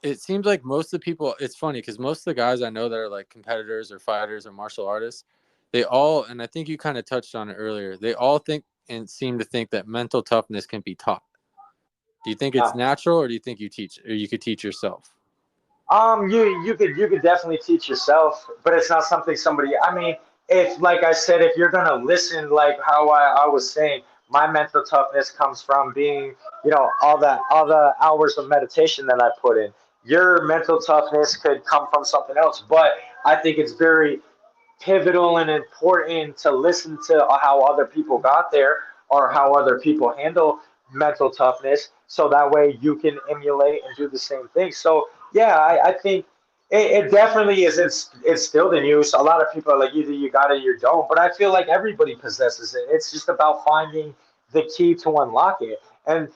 it seems like most of the people, it's funny because most of the guys I know that are like competitors or fighters or martial artists, they all, and I think you kind of touched on it earlier, they all think and seem to think that mental toughness can be taught. Do you think it's No. natural, or do you think you teach, or you could teach yourself? You could definitely teach yourself, but it's not something somebody. I mean, if like I said, if you're gonna listen, like how I was saying, my mental toughness comes from being, all the hours of meditation that I put in. Your mental toughness could come from something else, but I think it's very pivotal and important to listen to how other people got there or how other people handle mental toughness so that way you can emulate and do the same thing. So yeah, I think it definitely is instilled in you. So a lot of people are like either you got it or you don't, but I feel like everybody possesses it. It's just about finding the key to unlock it. And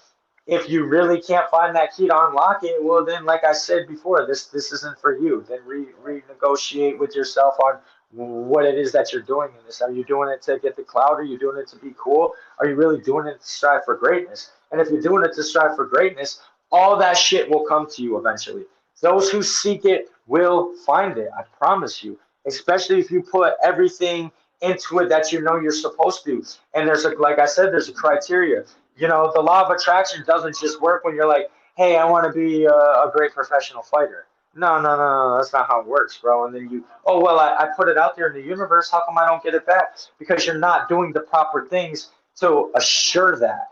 if you really can't find that key to unlock it, well then like I said before, this isn't for you. Then renegotiate with yourself on what it is that you're doing in this. Are you doing it to get the clout? Are you doing it to be cool? Are you really doing it to strive for greatness? And if you're doing it to strive for greatness, all that shit will come to you eventually. Those who seek it will find it. I promise you. Especially if you put everything into it that you know you're supposed to. And like I said, there's a criteria. The law of attraction doesn't just work when you're like, hey, I want to be a great professional fighter. No, no, no, no, that's not how it works, bro. And then oh, well, I put it out there in the universe. How come I don't get it back? Because you're not doing the proper things to assure that.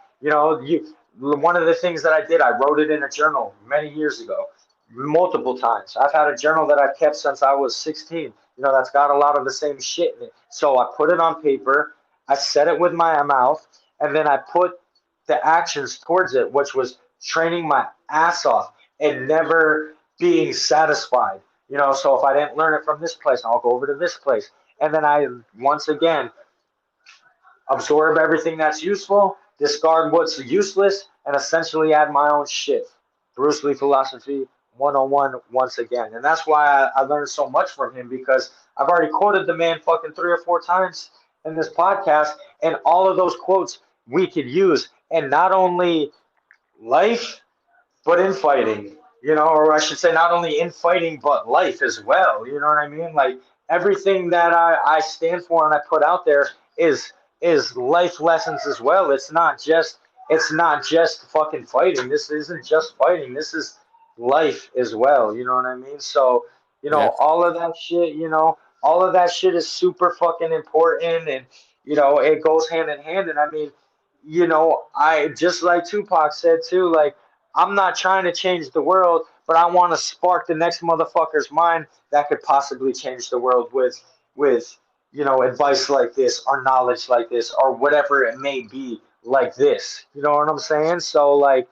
One of the things that I did, I wrote it in a journal many years ago, multiple times. I've had a journal that I've kept since I was 16. That's got a lot of the same shit in it. So I put it on paper. I said it with my mouth, and then I put the actions towards it, which was training my ass off and never being satisfied. So if I didn't learn it from this place, I'll go over to this place. And then I, once again, absorb everything that's useful, discard what's useless, and essentially add my own shit. Bruce Lee philosophy 101 once again. And that's why I learned so much from him because I've already quoted the man fucking 3 or 4 times in this podcast, and all of those quotes we could use. And not only life, but in fighting, or I should say, not only in fighting, but life as well. You know what I mean? Like everything that I stand for and I put out there is life lessons as well. It's not just fucking fighting. This isn't just fighting. This is life as well. You know what I mean? So Yeah. all of that shit. All of that shit is super fucking important, and it goes hand in hand. And I mean, I just like Tupac said too, like I'm not trying to change the world, but I want to spark the next motherfucker's mind that could possibly change the world with advice like this or knowledge like this or whatever it may be like this. You know what I'm saying? So like,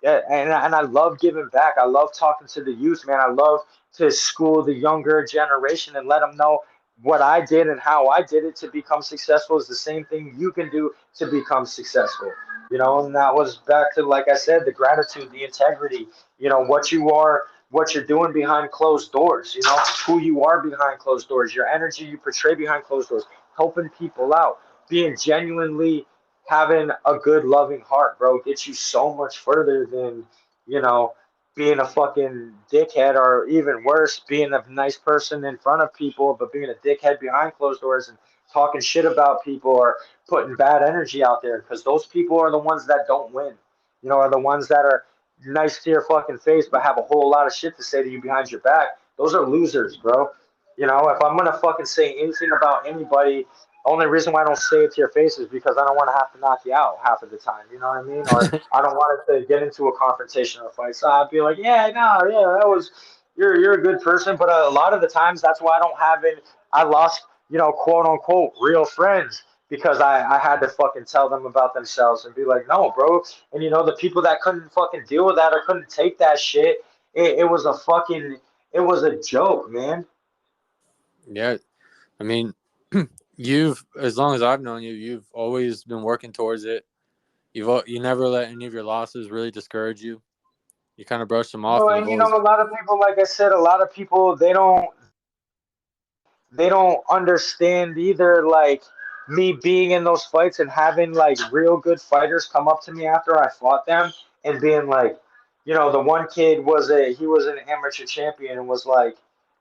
yeah, and I love giving back. I love talking to the youth, man. I love to school the younger generation and let them know what I did and how I did it to become successful is the same thing you can do to become successful. And that was back to, like I said, the gratitude, the integrity, what you are, what you're doing behind closed doors, who you are behind closed doors, your energy you portray behind closed doors, helping people out, being genuinely having a good loving heart, bro, gets you so much further than, you know, being a fucking dickhead or even worse, being a nice person in front of people, but being a dickhead behind closed doors and talking shit about people or putting bad energy out there because those people are the ones that don't win. Are the ones that are nice to your fucking face but have a whole lot of shit to say to you behind your back. Those are losers, bro. If I'm gonna fucking say anything about anybody, only reason why I don't say it to your face is because I don't want to have to knock you out half of the time. You know what I mean? Or I don't want it to get into a confrontation or a fight. So I'd be like, yeah, no, yeah, that was you're a good person, but a lot of the times that's why I don't have it. I lost, quote unquote, real friends because I had to fucking tell them about themselves and be like, no, bro. And the people that couldn't fucking deal with that or couldn't take that shit, it was a fucking, it was a joke, man. Yeah. I mean, you've, as long as I've known you, you've always been working towards it. You never let any of your losses really discourage you. You kind of brush them off, and you've And always. a lot of people, like I said, a lot of people they don't understand either, like me being in those fights and having like real good fighters come up to me after I fought them and being like, the one kid he was an amateur champion and was like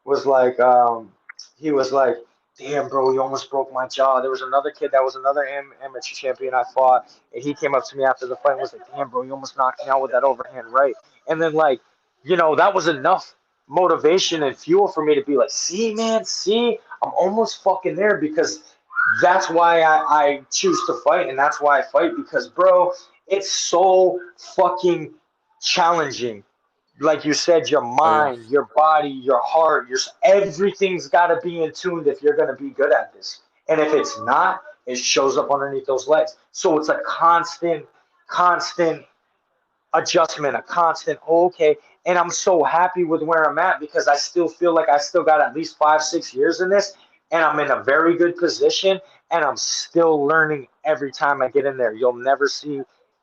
he was like, damn bro, you almost broke my jaw. There was another kid that was another amateur champion I fought, and he came up to me after the fight and was like, damn bro, you almost knocked me out with that overhand right. And then like, that was enough motivation and fuel for me to be like, see man, see, I'm almost fucking there, because that's why I choose to fight, and that's why I fight, because bro, it's so fucking challenging. Like you said, your Oh yeah. mind, your body, your heart, everything's got to be in tune if you're going to be good at this. And if it's not, it shows up underneath those legs. So it's a constant adjustment, a constant, okay. And I'm so happy with where I'm at, because I still feel like I still got at least 5, 6 years in this, and I'm in a very good position, and I'm still learning every time I get in there. You'll never see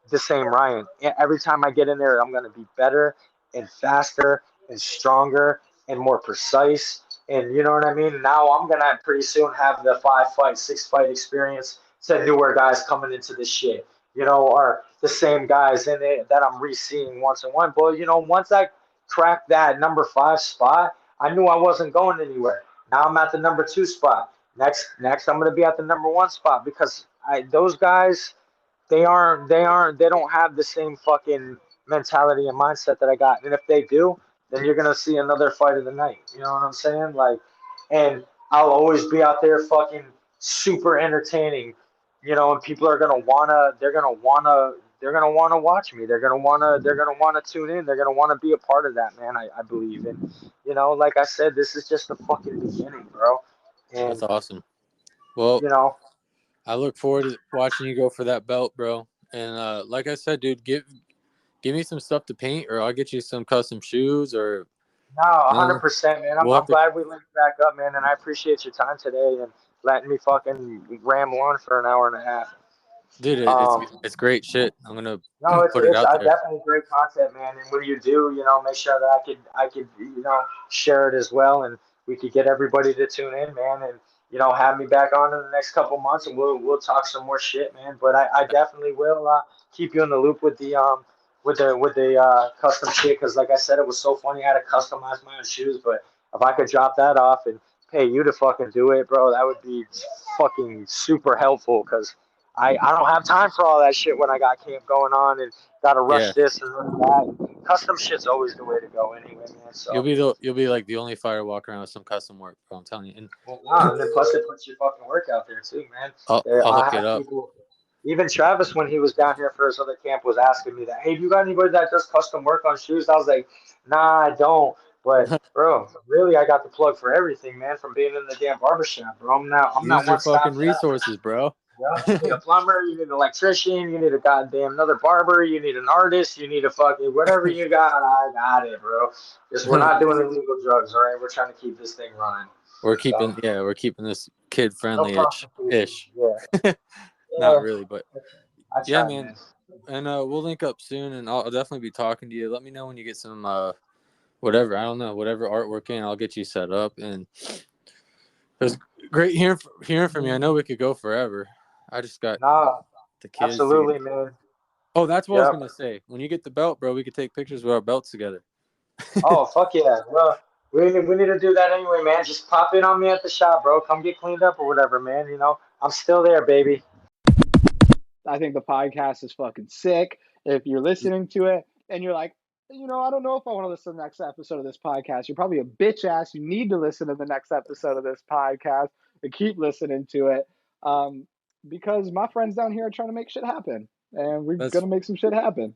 the same Ryan. Every time I get in there, I'm going to be better and faster and stronger and more precise. And you know what I mean? Now I'm going to pretty soon have the 5 fight, 6 fight experience to newer guys coming into this shit, are the same guys in it that I'm re-seeing once and one. But once I cracked that number 5 spot, I knew I wasn't going anywhere. Now I'm at the number 2 spot. Next I'm gonna be at the number 1 spot, because those guys, they don't have the same fucking mentality and mindset that I got. And if they do, then you're gonna see another fight of the night. You know what I'm saying? Like, and I'll always be out there fucking super entertaining, and people are gonna wanna they're gonna wanna watch me. They're gonna wanna tune in. They're gonna wanna be a part of that, man. I believe. And like I said, this is just the fucking beginning, bro. That's And awesome. Well, you know, I look forward to watching you go for that belt, bro. And like I said, dude, give me some stuff to paint, or I'll get you some custom shoes, or no, you know, 100%, man. I'm, we'll have I'm to. glad we linked back up, man, and I appreciate your time today and letting me fucking ramble on for an hour and a half. Dude, Um, it's great shit. I'm gonna no, it's put it it's out there. definitely great content, man. And when you do, make sure that I could share it as well, and we could get everybody to tune in, man, and have me back on in the next couple months, and we'll talk some more shit, man. But I definitely will keep you in the loop with the custom shit, because like I said, it was so funny. I had to customize my own shoes, but if I could drop that off and pay you to fucking do it, bro, that would be fucking super helpful, because I don't have time for all that shit when I got camp going on and gotta rush Yeah, this and rush that. Custom shit's always the way to go anyway, man. So you'll be like the only fighter walking around with some custom work, bro. I'm telling you, and well, nah, and then plus it puts your fucking work out there too, man. I'll I hook it have up. people. Even Travis, when he was down here for his other camp, was asking me that, "Hey, do you got anybody that does custom work on shoes?" I was like, "Nah, I don't." But bro, really, I got the plug for everything, man. From being in the damn barbershop, bro. I'm not Use your one stop fucking shop. resources, bro. Yeah, you need a plumber, you need an electrician, you need a goddamn another barber, you need an artist, you need a fucking whatever you got. I got it, bro. Just we're not doing illegal drugs, all right? We're trying to keep this thing running. So We're keeping this kid no friendly prostitution. ish. Yeah, Not yeah. really, but I yeah, tried, man. man. And we'll link up soon, and I'll definitely be talking to you. Let me know when you get some whatever, I don't know, whatever artwork in. I'll get you set up, and it was great hearing from you. I know we could go forever. I just got Nah, the kids to get. absolutely, man. Oh, that's what I was Yep. gonna say. When you get the belt, bro, we could take pictures with our belts together. Oh fuck yeah. Well, we need to do that anyway, man. Just pop in on me at the shop, bro. Come get cleaned up or whatever, man. I'm still there, baby. I think the podcast is fucking sick. If you're listening to it and you're like, I don't know if I want to listen to the next episode of this podcast, you're probably a bitch ass. You need to listen to the next episode of this podcast and keep listening to it. Because my friends down here are trying to make shit happen. And we're That's going to make some shit happen.